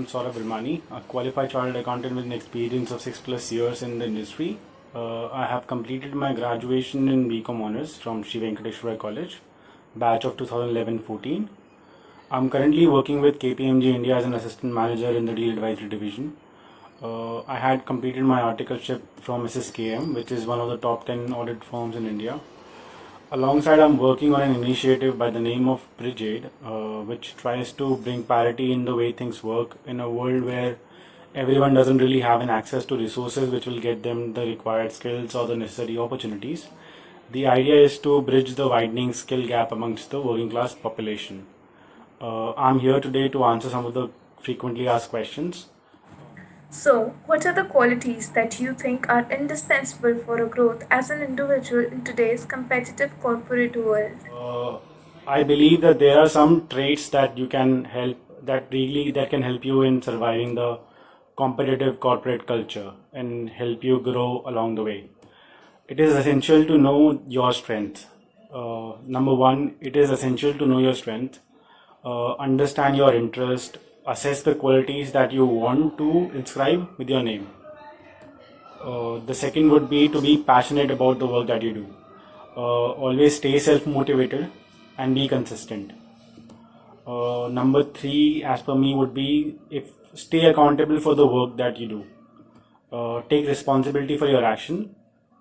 I'm Saurabh Bilmani, a qualified chartered accountant with an experience of 6+ years in the industry. I have completed my graduation in BCom Honors from Sri Venkateshwara College, batch of 2011-14. I'm currently working with KPMG India as an assistant manager in the deal advisory division. I had completed my articleship from SSKM, which is one of the top 10 audit firms in India. Alongside, I'm working on an initiative by the name of Bridge which tries to bring parity in the way things work in a world where everyone doesn't really have an access to resources which will get them the required skills or the necessary opportunities. The idea is to bridge the widening skill gap amongst the working class population. I'm here today to answer some of the frequently asked questions. So, what are the qualities that you think are indispensable for a growth as an individual in today's competitive corporate world? Uh, I believe that there are some traits that you can help that can help you in surviving the competitive corporate culture and help you grow along the way. It is essential to know your strength. Number one, it is essential to know your strength, understand your interest, assess the qualities that you want to inscribe with your name. The second would be to be passionate about the work that you do. Always stay self motivated and be consistent. Number three, as per me, would be if stay accountable for the work that you do. Take responsibility for your action.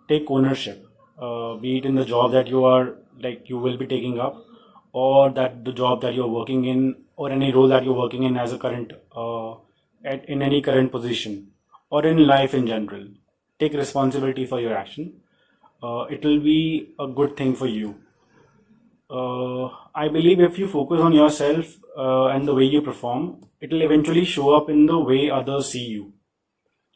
Take ownership, be it in the job that you will be taking up, or that the job that you're working in, or any role that you're working in as a current in any current position, or in life in general. Take responsibility for your action. It will be a good thing for you. I believe if you focus on yourself and the way you perform, it will eventually show up in the way others see you.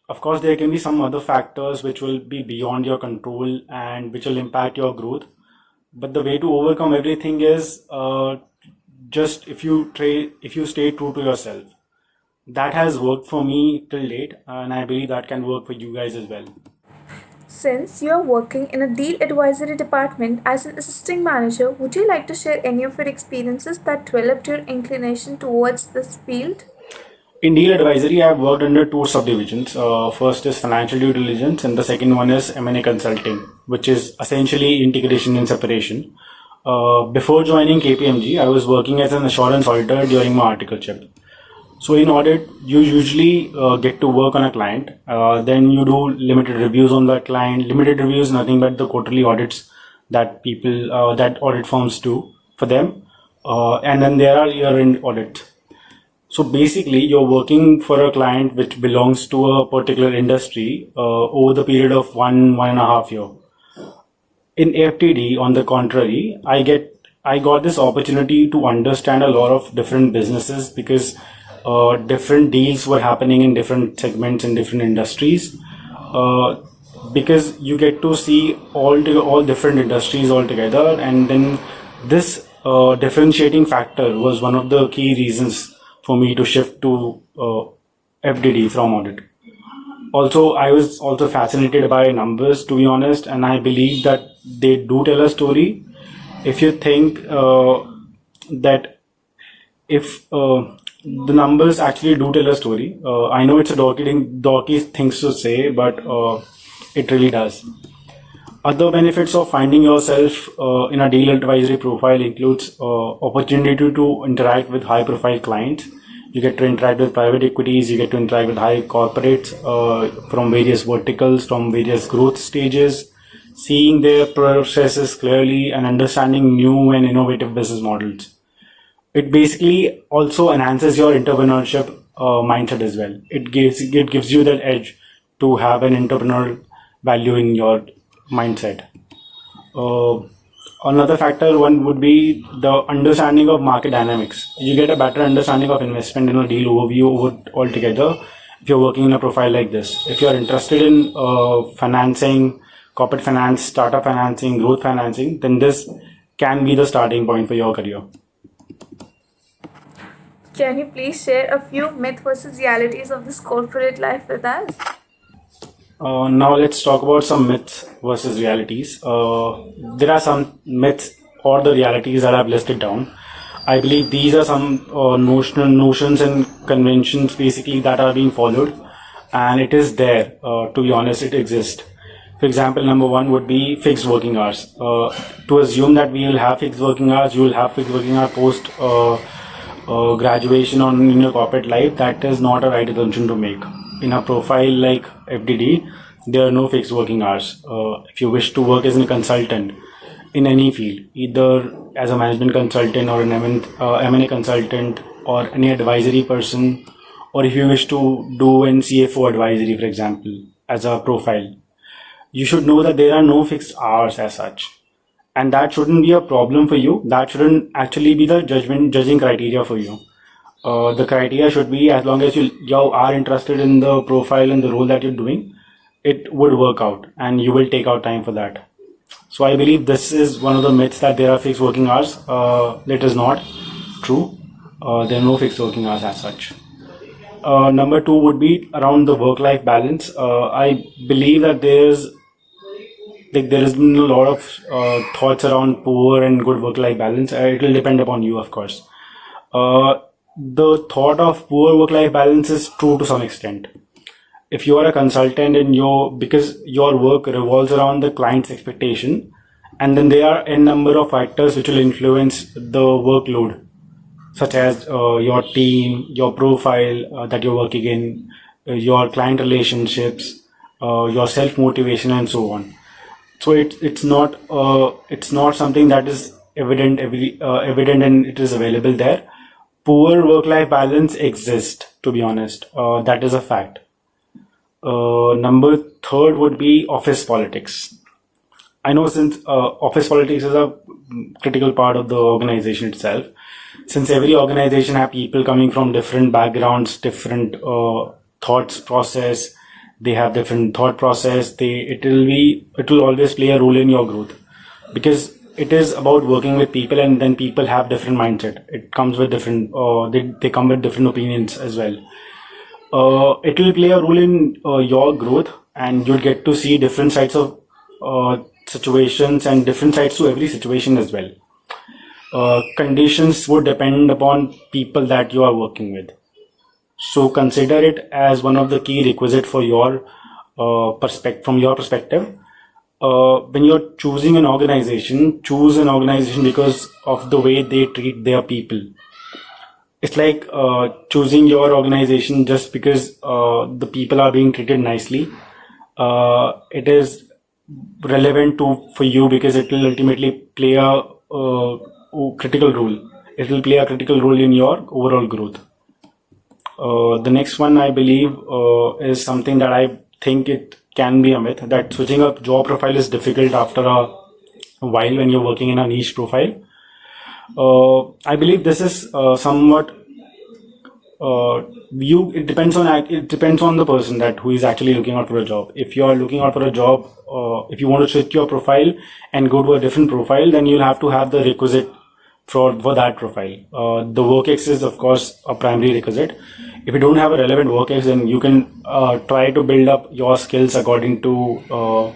Of course, there can be some other factors which will be beyond your control and which will impact your growth. But the way to overcome everything is just if you stay true to yourself. That has worked for me till date, and I believe that can work for you guys as well. Since you are working in a deal advisory department as an assistant manager, would you like to share any of your experiences that developed your inclination towards this field? In deal advisory, I have worked under two subdivisions. First is financial due diligence, and the second one is M&A consulting, which is essentially integration and separation. Before joining KPMG, I was working as an assurance auditor during my articleship. So in audit, you usually get to work on a client. Then you do limited reviews on that client. Limited reviews, nothing but the quarterly audits that audit firms do for them. And then there are year-end audits. So basically, you're working for a client which belongs to a particular industry over the period of 1.5 year. In FTD, on the contrary, I got this opportunity to understand a lot of different businesses because different deals were happening in different segments in different industries. Because you get to see all different industries all together, and then this differentiating factor was one of the key reasons for me to shift to FDD from audit. Also, I was also fascinated by numbers, to be honest, and I believe that they do tell a story. If you think that if the numbers actually do tell a story, I know it's a dorky things to say, but it really does. Other benefits of finding yourself in a deal advisory profile includes opportunity to interact with high profile clients. You get to interact with private equities, you get to interact with high corporates from various verticals, from various growth stages, seeing their processes clearly and understanding new and innovative business models. It basically also enhances your entrepreneurship mindset as well. It gives you that edge to have an entrepreneurial value in your mindset. Uh, Another factor one would be the understanding of market dynamics. You get a better understanding of investment in a deal overview altogether if you're working in a profile like this. If you're interested in financing, corporate finance, startup financing, growth financing, then this can be the starting point for your career. Can you please share a few myth versus realities of this corporate life with us? Now let's talk about some myths versus realities. There are some myths or the realities that I've listed down. I believe these are some notions and conventions basically that are being followed, and it is there. To be honest, it exists. For example, number one would be fixed working hours. To assume that we will have fixed working hours, you will have fixed working hours post graduation on in your corporate life. That is not a right assumption to make. In a profile like FDD, there are no fixed working hours. If you wish to work as a consultant in any field, either as a management consultant or an M&A consultant or any advisory person, or if you wish to do an CFO advisory, for example, as a profile, you should know that there are no fixed hours as such. And that shouldn't be a problem for you. That shouldn't actually be the judging criteria for you. The criteria should be, as long as you are interested in the profile and the role that you're doing, it would work out and you will take out time for that. So I believe this is one of the myths that there are fixed working hours. It is not true. There are no fixed working hours as such. Number two would be around the work-life balance. I believe that there has been a lot of thoughts around poor and good work-life balance. It will depend upon you, of course. The thought of poor work-life balance is true to some extent. If you are a consultant and because your work revolves around the client's expectation, and then there are a number of factors which will influence the workload, such as your team, your profile that you're working in, your client relationships, your self motivation, and so on. So it's not something that is evident evident and it is available there. Poor work life balance exists, to be honest. That is a fact. Number third would be office politics. I know, since office politics is a critical part of the organization itself, since every organization have people coming from different backgrounds, different thoughts process, they have different thought process. It will always play a role in your growth, because it is about working with people, and then people have different mindset. It comes with different they come with different opinions as well. It will play a role in your growth, and you'll get to see different sides of situations and different sides to every situation as well. Conditions would depend upon people that you are working with. So consider it as one of the key requisite for your from your perspective. When you're choosing an organization, choose an organization because of the way they treat their people. It's like choosing your organization just because the people are being treated nicely. It is relevant for you because it will ultimately play a critical role. It will play a critical role in your overall growth. The next one, I believe, is something that I think it can be a myth, that switching a job profile is difficult after a while when you're working in a niche profile. I believe this is somewhat it depends on the person that who is actually looking out for a job. If you are looking out for a job, if you want to switch your profile and go to a different profile, then you'll have to have the requisite for that profile. The WorkX is of course a primary requisite. If you don't have a relevant WorkX, then you can try to build up your skills according to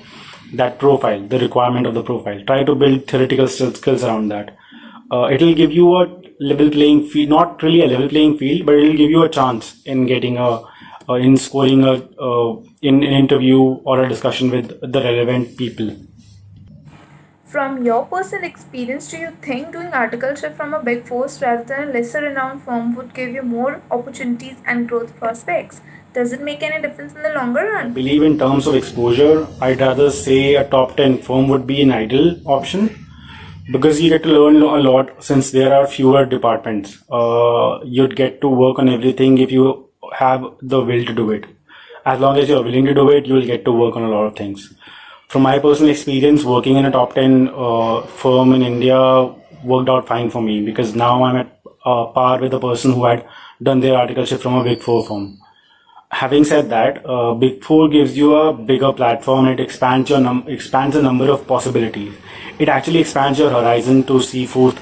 that profile, the requirement of the profile. Try to build theoretical skills around that. It will give you a level playing field, not really a level playing field, but it will give you a chance in getting in scoring in an interview or a discussion with the relevant people. From your personal experience, do you think doing articleship from a big four rather than a lesser renowned firm would give you more opportunities and growth prospects? Does it make any difference in the longer I run? believe in terms of exposure, I'd rather say a top 10 firm would be an ideal option, because you get to learn a lot since there are fewer departments. You'd get to work on everything if you have the will to do it. As long as you're willing to do it, you'll get to work on a lot of things. From my personal experience, working in a top 10 firm in India worked out fine for me, because now I'm at par with the person who had done their articleship from a big four firm. Having said that, Big Four gives you a bigger platform. It expands the number of possibilities. It actually expands your horizon to see forth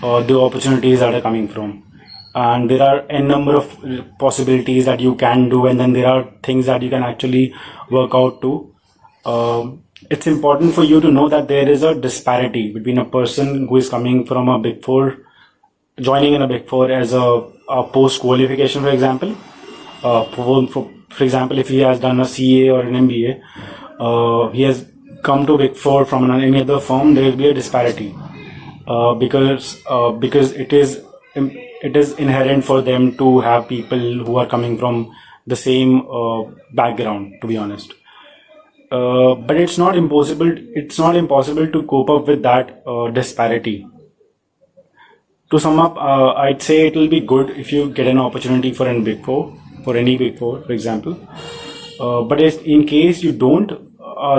the opportunities that are coming from. And there are a number of possibilities that you can do, and then there are things that you can actually work out to. It's important for you to know that there is a disparity between a person who is coming from a Big Four joining in a Big Four as a post qualification, for example. For example, if he has done a CA or an MBA, he has come to Big Four from any other firm, there will be a disparity because it is inherent for them to have people who are coming from the same background. To be honest, but it's not impossible. It's not impossible to cope up with that disparity. To sum up, I'd say it will be good if you get an opportunity for an Big Four, for any Big Four, for example. But if, in case you don't,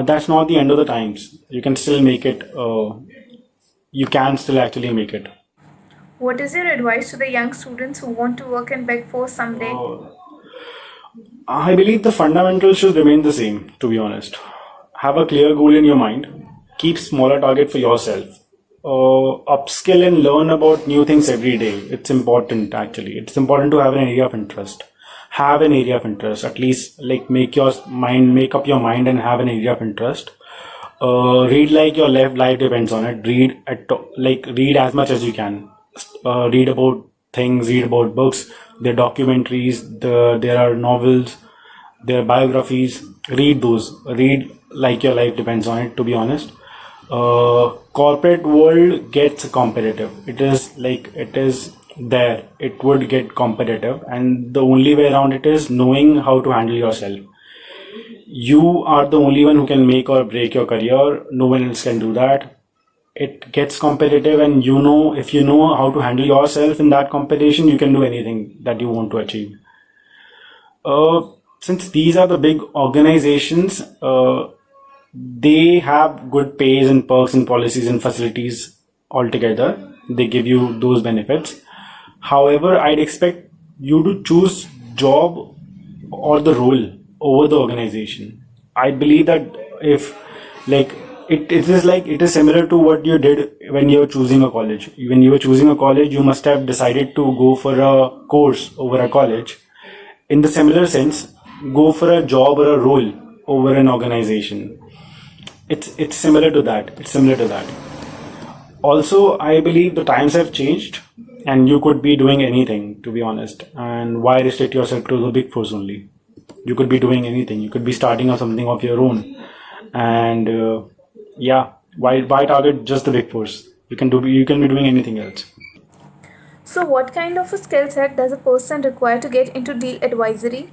that's not the end of the times. You can still make it. You can still actually make it. What is your advice to the young students who want to work in Big Four someday? I believe the fundamentals should remain the same, to be honest. Have a clear goal in your mind. Keep smaller target for yourself. Upskill and learn about new things every day. It's important actually. It's important to have an area of interest. Have an area of interest. At least like make up your mind and have an area of interest. Read like your life depends on it. Read as much as you can. Read about things, read about books, there are documentaries, there are novels, there are biographies. Read those. Read like your life depends on it, to be honest. Corporate world gets competitive. It is there. It would get competitive, and the only way around it is knowing how to handle yourself. You are the only one who can make or break your career. No one else can do that. It gets competitive, and if you know how to handle yourself in that competition, you can do anything that you want to achieve. Since these are the big organizations, they have good pays and perks and policies and facilities altogether. They give you those benefits. However, I'd expect you to choose job or the role over the organization. I believe that if like it is similar to what you did when you were choosing a college. When you were choosing a college, you must have decided to go for a course over a college. In the similar sense, go for a job or a role over an organization. It's similar to that. It's similar to that. Also, I believe the times have changed, and you could be doing anything, to be honest. And why restrict yourself to the Big Fours only? You could be doing anything. You could be starting up something of your own, and yeah, why target just the Big Fours? You can be doing anything else. So, what kind of a skill set does a person require to get into deal advisory?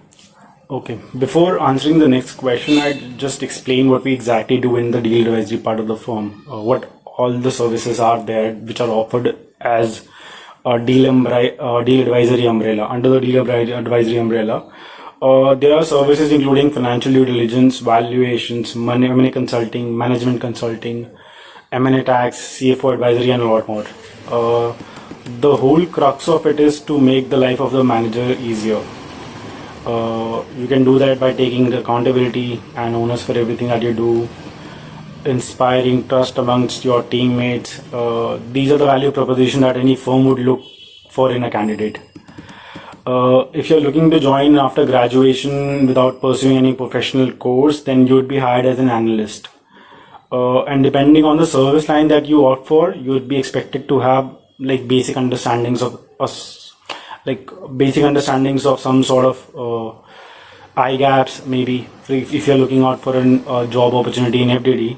Okay, before answering the next question, I'd just explain what we exactly do in the deal advisory part of the firm. What all the services are there which are offered as a deal advisory umbrella. Under the advisory umbrella, there are services including financial due diligence, valuations, M&A consulting, management consulting, M&A tax, CFO advisory, and a lot more. The whole crux of it is to make the life of the manager easier. You can do that by taking the accountability and onus for everything that you do, inspiring trust amongst your teammates. These are the value proposition that any firm would look for in a candidate. If you're looking to join after graduation without pursuing any professional course, then you would be hired as an analyst. And depending on the service line that you opt for, you would be expected to have like basic understandings of some sort of IGAPs, maybe if you're looking out for a job opportunity in FDD,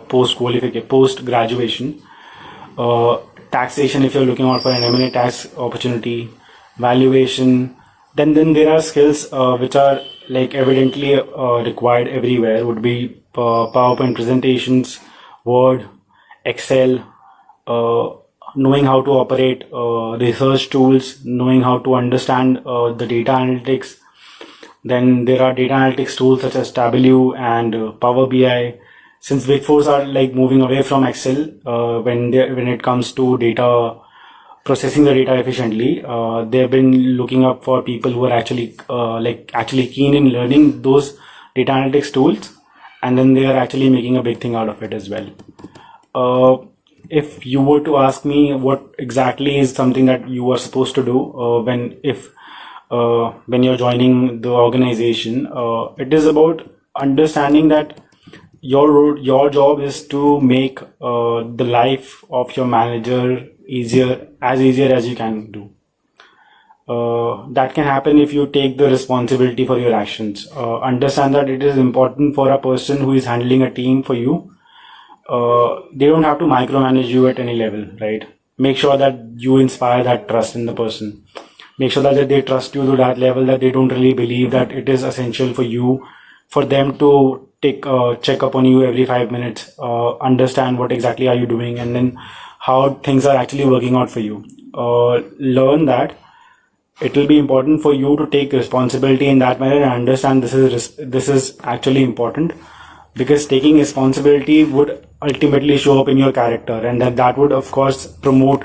post graduation, taxation if you're looking out for an M&A tax opportunity, valuation. Then there are skills which are like evidently required everywhere. Would be PowerPoint presentations, Word, Excel, knowing how to operate research tools, knowing how to understand the data analytics. Then there are data analytics tools such as Tableau and Power BI. Since Big Fours are like moving away from Excel when it comes to data processing the data efficiently, they've been looking up for people who are actually keen in learning those data analytics tools, and then they are actually making a big thing out of it as well. If you were to ask me what exactly is something that you are supposed to do when you're joining the organization, it is about understanding that your job is to make the life of your manager easier as you can do. That can happen if you take the responsibility for your actions. Understand that it is important for a person who is handling a team for you. They don't have to micromanage you at any level, right? Make sure that you inspire that trust in the person. Make sure that they trust you to that level that they don't really believe that it is essential for you, for them to take check up on you every 5 minutes, understand what exactly are you doing, and then how things are actually working out for you. Learn that it will be important for you to take responsibility in that manner and understand this is actually important, because taking responsibility would ultimately show up in your character, and that would of course promote,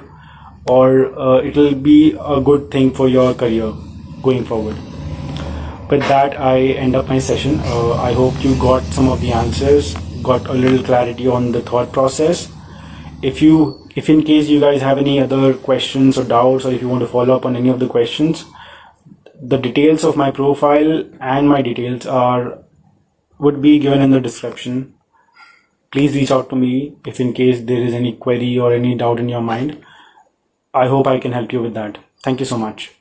or it will be a good thing for your career going forward. With that, I end up my session. I hope you got some of the answers, got a little clarity on the thought process. If in case you guys have any other questions or doubts, or if you want to follow up on any of the questions, the details of my profile and my details would be given in the description. Please reach out to me if in case there is any query or any doubt in your mind. I hope I can help you with that. Thank you so much.